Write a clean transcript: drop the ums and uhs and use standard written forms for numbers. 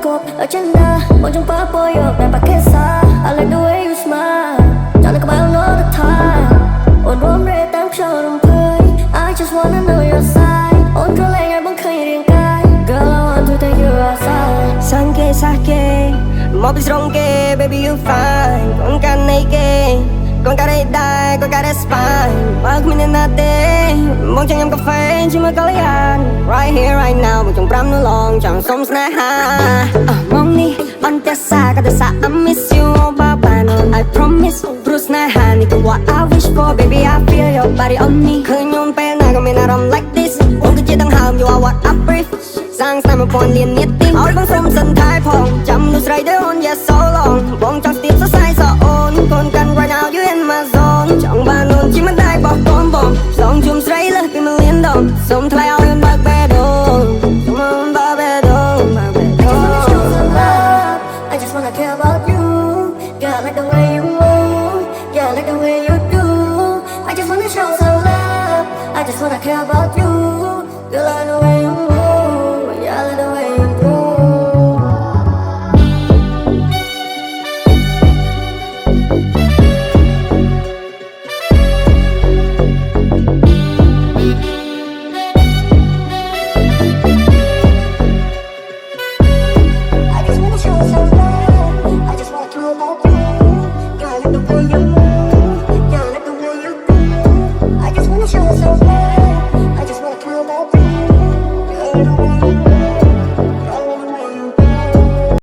cup agenda Một trong ba boy up đàn bạc kết xa I like the way you smile Chẳng được bao all the time Ôn rôm rê tám cho đồng thời I just wanna know your side Ôn cơ lệ ngày bóng khơi riêng cái Girl I want to take you outside Sake sake Một bị strong kê baby you fine Con ca này kê con ca đây đai con ca đây spine Bác mình nên nate Mong chẳng em cà phê chỉ mới có lấy ăn Right here right now một trong pram nữa lòng chẳng sống snack ha Mong ni on te sa ka te sa I miss you oh baba no I promise Bruce na ha ni what I wish for baby I feel your body on me Khơi nhôm pe na có mình around like this Uống cứ chia tăng hàm you are what I breathe Sang sang một con liền nhiệt tim Ôi băng sông sân thái phòng Chăm nụ sray để hôn yeah so long Bông trong tim so sai so ôn Con cần right now you in my zone Trong ba nôn chỉ mất đai bỏ con bom Sông chùm sray là khi mà liên đồng Sông thay ao in bạc bè đông Sông ôn bạc bè đông Bạc bè đông I just wanna care about you Yeah, I like the way you move Yeah, I like the way you do I just wanna show some love I just wanna care about you You like the way you move Yeah, I like the way you do I just wanna show some love I just wanna care about you Yeah, I like the way you move Yeah, I like the way you do I just wanna show some love